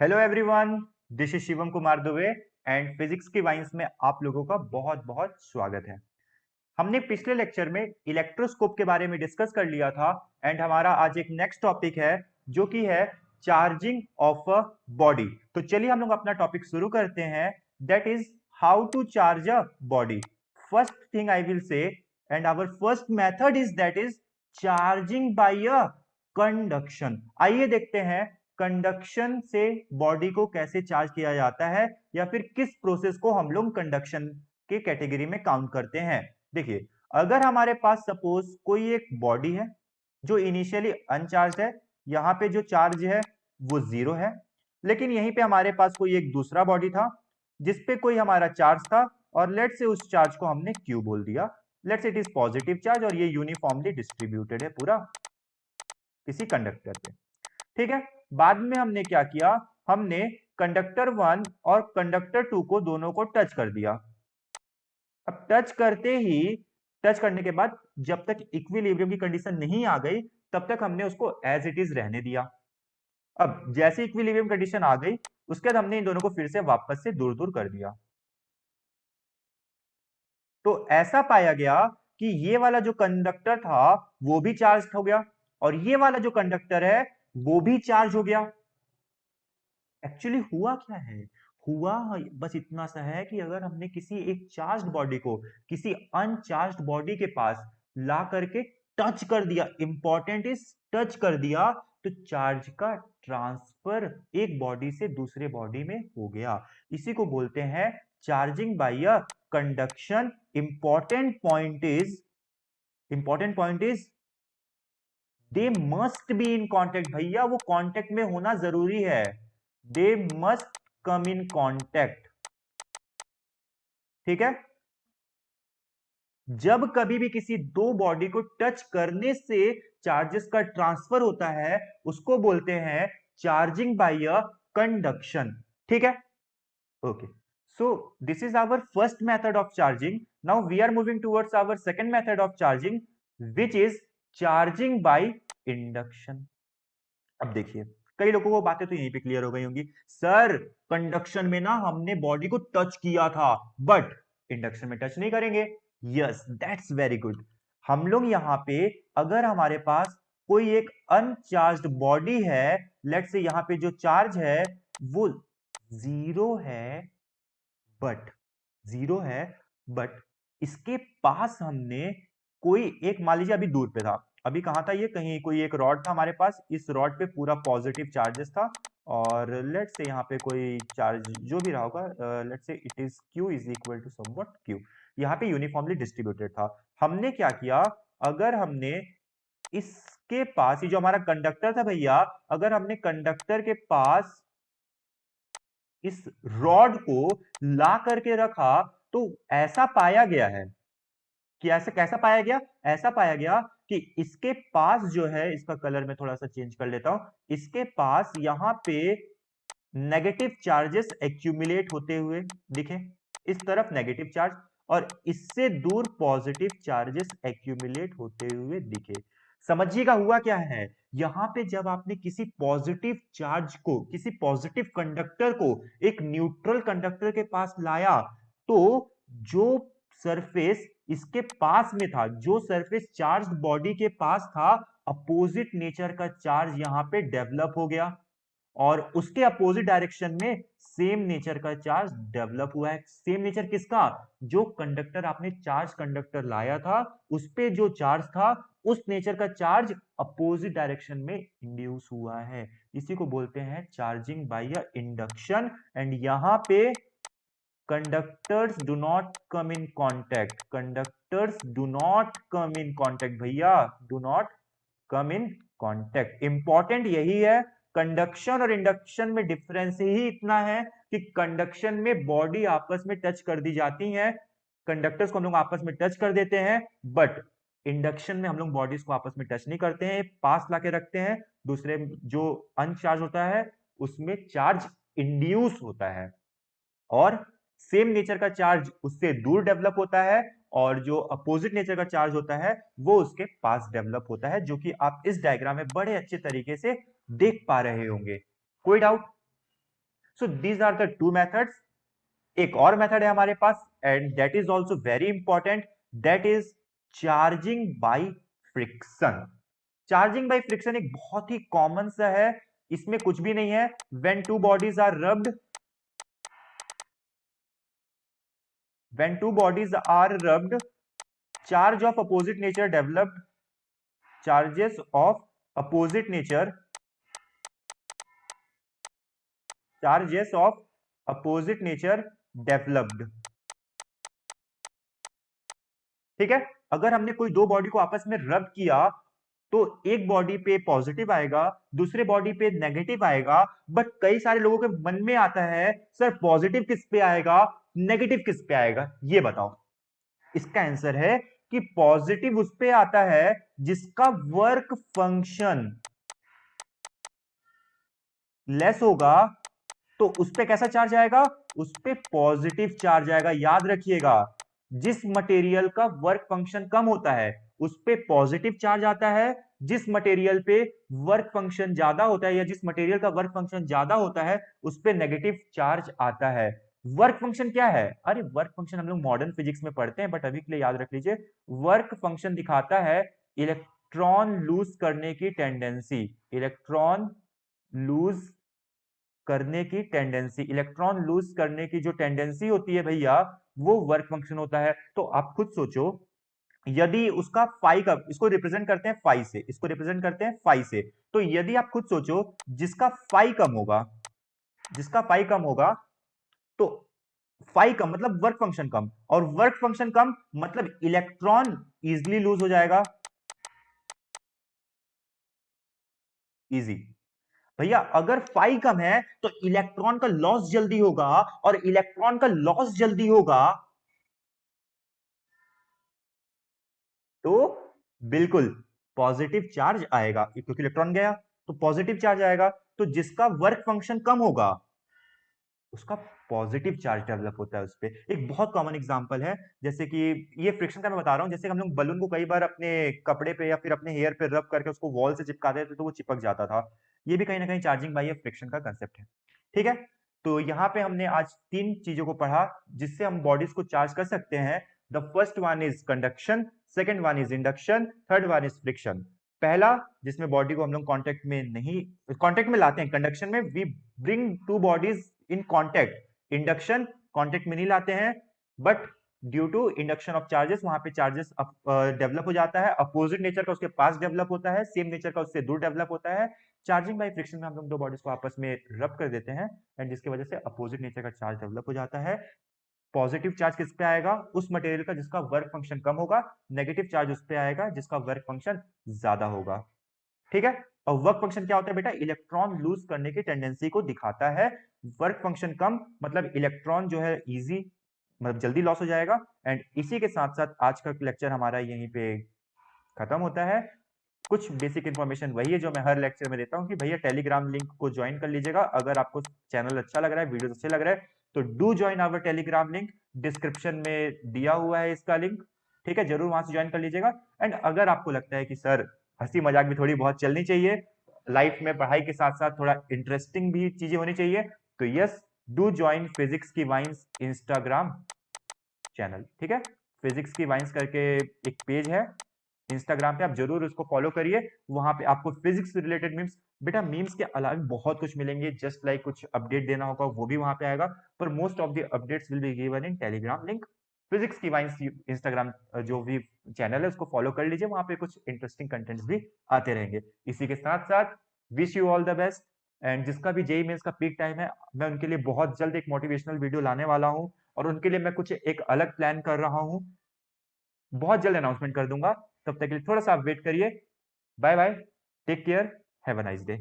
Hello everyone, this is Shivam Kumar Dubey and physics की wines में आप लोगों का बहुत बहुत स्वागत है। हमने पिछले लेक्चर में इलेक्ट्रोस्कोप के बारे में डिस्कस कर लिया था एंड हमारा आज एक नेक्स्ट टॉपिक है जो कि है चार्जिंग ऑफ अ बॉडी। तो चलिए हम लोग अपना टॉपिक शुरू करते हैं, that is how to charge a body. First thing I will say and our first method is that is charging by a conduction. आइए देखते हैं कंडक्शन से बॉडी को कैसे चार्ज किया जाता है या फिर किस प्रोसेस को हम लोग कंडक्शन के कैटेगरी में काउंट करते हैं। देखिए, अगर हमारे पास सपोज कोई एक बॉडी है जो इनिशियली अनचार्ज है, यहाँ पे जो चार्ज है वो 0 है, लेकिन यहीं पे हमारे पास कोई एक दूसरा बॉडी था जिसपे कोई हमारा चार्ज था और लेट से उस चार्ज को हमने क्यू बोल दिया। Let's it is positive charge और ये यूनिफॉर्मली डिस्ट्रीब्यूटेड है पूरा किसी कंडक्टर पे। ठीक है, बाद में हमने क्या किया, हमने कंडक्टर 1 और कंडक्टर 2 को दोनों को टच कर दिया। अब टच करने के बाद जब तक इक्विलिब्रियम की कंडीशन नहीं आ गई तब तक हमने उसको एज इट इज रहने दिया। अब जैसे इक्विलिब्रियम कंडीशन आ गई उसके बाद हमने इन दोनों को फिर से वापस से दूर दूर कर दिया। तो ऐसा पाया गया कि ये वाला जो कंडक्टर था वो भी चार्ज हो गया और ये वाला जो कंडक्टर है वो भी चार्ज हो गया। एक्चुअली हुआ क्या है, हुआ बस इतना सा है कि अगर हमने किसी एक चार्ज्ड बॉडी को किसी अनचार्ज्ड बॉडी के पास ला करके टच कर दिया, इंपॉर्टेंट इज टच कर दिया, तो चार्ज का ट्रांसफर एक बॉडी से दूसरे बॉडी में हो गया। इसी को बोलते हैं charging by a conduction. Important point is they must be in contact. भैया वो कांटेक्ट में होना जरूरी है, they must come in contact. ठीक है, जब कभी भी किसी दो बॉडी को टच करने से चार्जेस का ट्रांसफर होता है उसको बोलते हैं चार्जिंग बाय अ कंडक्शन। ठीक है, okay. So this is our first method of charging. Now we are moving towards our second method of charging which is charging by induction. अब देखिए, कई लोगों को बातें तो यहीं पे क्लियर हो गई होंगी, सर कंडक्शन में ना हमने बॉडी को टच किया था बट इंडक्शन में टच नहीं करेंगे। Yes, that's very good. हम लोग यहाँ पे अगर हमारे पास कोई एक अनचार्ज्ड बॉडी है, लेट्स से यहाँ पे जो चार्ज है वो जीरो है बट जीरो है बट इसके पास हमने कोई एक, मान लीजिए अभी दूर पे था, अभी कहां था ये, कहीं कोई एक रॉड था हमारे पास, इस रॉड पे पूरा पॉजिटिव चार्जेस था और लेट्स से यहाँ पे कोई चार्ज जो भी रहा होगा, let's say it is q is equal to somewhat q, यहाँ पे यूनिफॉर्मली डिस्ट्रीब्यूटेड था। हमने क्या किया, अगर हमने इसके पास, ये जो हमारा कंडक्टर था भैया, अगर हमने कंडक्टर के पास इस रॉड को ला करके रखा तो ऐसा पाया गया है कि ऐसा कैसा पाया गया, ऐसा पाया गया कि इसके पास जो है, इसका कलर मैं थोड़ा सा चेंज कर लेता हूं, इसके पास यहां पे नेगेटिव चार्जेस एक्यूमुलेट होते हुए दिखे, इस तरफ नेगेटिव चार्ज और इससे दूर पॉजिटिव चार्जेस एक्यूमुलेट होते हुए दिखे। समझिएगा हुआ क्या है, यहां पे जब आपने किसी पॉजिटिव चार्ज को, किसी पॉजिटिव कंडक्टर को एक न्यूट्रल कंडक्टर के पास लाया तो जो सरफेस इसके पास में था, जो सरफेस चार्ज बॉडी के पास था, अपोजिट नेचर का चार्ज यहां पे डेवलप हो गया और उसके अपोजिट डायरेक्शन में सेम नेचर का चार्ज डेवलप हुआ है। सेम नेचर किसका, जो कंडक्टर आपने चार्ज कंडक्टर लाया था उस पे जो चार्ज था उस नेचर का चार्ज अपोजिट डायरेक्शन में इंड्यूस हुआ है। इसी को बोलते हैं चार्जिंग बाय इंडक्शन। एंड यहां पे conductors do not come in contact, conductors do not come in contact भैया, do not come in contact. Important यही है, कंडक्शन और इंडक्शन में डिफरेंस ही इतना है कि कंडक्शन में बॉडी आपस में टच कर दी जाती हैं, कंडक्टर्स को हम लोग आपस में टच कर देते हैं, बट इंडक्शन में हम लोग बॉडीज को आपस में टच नहीं करते हैं, पास लाके रखते हैं, दूसरे जो अनचार्ज होता है उसमें चार्ज इंड्यूस होता है और सेम नेचर का चार्ज उससे दूर डेवलप होता है और जो अपोजिट नेचर का चार्ज होता है वो उसके पास डेवलप होता है, जो कि आप इस डायग्राम में बड़े अच्छे तरीके से देख पा रहे होंगे। कोई doubt? So these are the two methods. एक और मेथड है हमारे पास and that is also very important, that is charging by friction. Charging by friction एक बहुत ही कॉमन सा है, इसमें कुछ भी नहीं है। When two bodies are rubbed, when two bodies are rubbed, charge of opposite nature developed, charges of opposite nature, charges of opposite nature developed. ठीक है, अगर हमने कोई दो बॉडी को आपस में रब किया तो एक बॉडी पे पॉजिटिव आएगा, दूसरे बॉडी पे नेगेटिव आएगा। बट कई सारे लोगों के मन में आता है सर पॉजिटिव किस पे आएगा, नेगेटिव किस पे आएगा, ये बताओ। इसका आंसर है कि पॉजिटिव उस पे आता है जिसका वर्क फंक्शन लेस होगा, तो उस पे कैसा चार्ज आएगा, उस पे पॉजिटिव चार्ज आएगा। याद रखिएगा, जिस मटेरियल का वर्क फंक्शन कम होता है उस पे पॉजिटिव चार्ज आता है, जिस मटेरियल पे वर्क फंक्शन ज्यादा होता है या जिस मटेरियल का वर्क फंक्शन ज्यादा होता है उस पे नेगेटिव चार्ज आता है। वर्क फंक्शन क्या है, अरे वर्क फंक्शन हम लोग मॉडर्न फिजिक्स में पढ़ते हैं, बट अभी के लिए याद रख लीजिए, वर्क फंक्शन दिखाता है इलेक्ट्रॉन लूज करने की टेंडेंसी, इलेक्ट्रॉन लूज करने की टेंडेंसी, इलेक्ट्रॉन लूज करने की जो टेंडेंसी होती है भैया, वो वर्क फंक्शन होता है। तो आप खुद सोचो, यदि उसका फाई का, इसको रिप्रेजेंट करते हैं फाई से, इसको रिप्रेजेंट करते हैं फाई से, तो यदि आप खुद सोचो जिसका फाई कम होगा, जिसका फाई कम होगा, तो फाई कम मतलब वर्क फंक्शन कम, और वर्क फंक्शन कम मतलब इलेक्ट्रॉन इजिली लूज हो जाएगा। इजी भैया, अगर फाई कम है तो इलेक्ट्रॉन का लॉस जल्दी होगा, और इलेक्ट्रॉन का लॉस जल्दी होगा तो बिल्कुल पॉजिटिव चार्ज आएगा, क्योंकि इलेक्ट्रॉन गया तो पॉजिटिव चार्ज आएगा। तो जिसका वर्क फंक्शन कम होगा उसका पॉजिटिव चार्ज डेवलप होता है उस पे। एक बहुत कॉमन एग्जांपल है, जैसे कि ये फ्रिक्शन का मैं बता रहा हूं, जैसे हम लोग बलून को कई बार अपने कपड़े पे या फिर अपने हेयर पे रब करके उसको वॉल से चिपका देते तो वो चिपक जाता था। ये भी कहीं ना कहीं चार्जिंग बाय फ्रिक्शन का कंसेप्ट है। ठीक है, तो यहाँ पे हमने आज तीन चीजों को पढ़ा जिससे हम बॉडीज को चार्ज कर सकते हैं। The first one is conduction, second one is induction, third one is friction. पहला, जिसमें बॉडी को हम लोग कांटेक्ट में नहीं, कांटेक्ट में लाते हैं, कंडक्शन में we bring two bodies in contact, induction contact में नहीं लाते हैं, but due to induction of charges वहां पे चार्जेस डेवलप हो जाता है, अपोजिट नेचर का उसके पास डेवलप होता है, सेम नेचर का उससे दूर डेवलप होता है। चार्जिंग बाय फ्रिक्शन में हम लोग दो बॉडीज को आपस में रब कर देते हैं एंड जिसकी वजह से अपोजिट नेचर का चार्ज डेवलप हो जाता है। पॉजिटिव चार्ज किस पे आएगा, उस मटेरियल का जिसका वर्क फंक्शन कम होगा, नेगेटिव चार्ज उस पे आएगा जिसका वर्क फंक्शन ज्यादा होगा। ठीक है, और वर्क फंक्शन क्या होता है बेटा, इलेक्ट्रॉन लूज करने की टेंडेंसी को दिखाता है। वर्क फंक्शन कम मतलब इलेक्ट्रॉन जो है इजी, मतलब जल्दी लॉस हो जाएगा। एंड इसी के साथ साथ आज का लेक्चर हमारा यहीं पे खत्म होता है। कुछ बेसिक इंफॉर्मेशन वही है जो मैं हर लेक्चर में देता हूं कि भैया टेलीग्राम लिंक को ज्वाइन कर लीजिएगा। अगर आपको चैनल अच्छा लग रहा है, वीडियो अच्छे लग रहे हैं, तो do join our Telegram link, description में दिया हुआ है इसका लिंक। ठीक है, जरूर वहां से ज्वाइन कर लीजिएगा। एंड अगर आपको लगता है कि सर हंसी मजाक भी थोड़ी बहुत चलनी चाहिए, लाइफ में पढ़ाई के साथ साथ थोड़ा इंटरेस्टिंग भी चीजें होनी चाहिए, तो यस, डू ज्वाइन फिजिक्स की वाइन्स इंस्टाग्राम चैनल। ठीक है, फिजिक्स की वाइन्स करके एक पेज है इंस्टाग्राम पे, आप जरूर उसको फॉलो करिए। वहां पे आपको फिजिक्स से रिलेटेड मीम्स, बेटा मीम्स के अलावा बहुत कुछ मिलेंगे, जस्ट लाइक कुछ अपडेट देना होगा वो भी वहां पे आएगा, पर most of the updates will be given in Telegram link. Physics की वाइन्स इंस्टाग्राम जो भी चैनल है उसको फॉलो कर लीजिए, वहां पे कुछ इंटरेस्टिंग कंटेंट्स भी आते रहेंगे। इसी के साथ साथ wish you all the best, and जिसका भी जेई मेंस का पीक टाइम है, मैं उनके लिए बहुत जल्द एक मोटिवेशनल वीडियो लाने वाला हूं, और उनके लिए मैं कुछ एक अलग प्लान कर रहा हूं, बहुत जल्द अनाउंसमेंट कर दूंगा। तब तक के लिए थोड़ा सा आप वेट करिए। Bye bye, take care, have a nice day.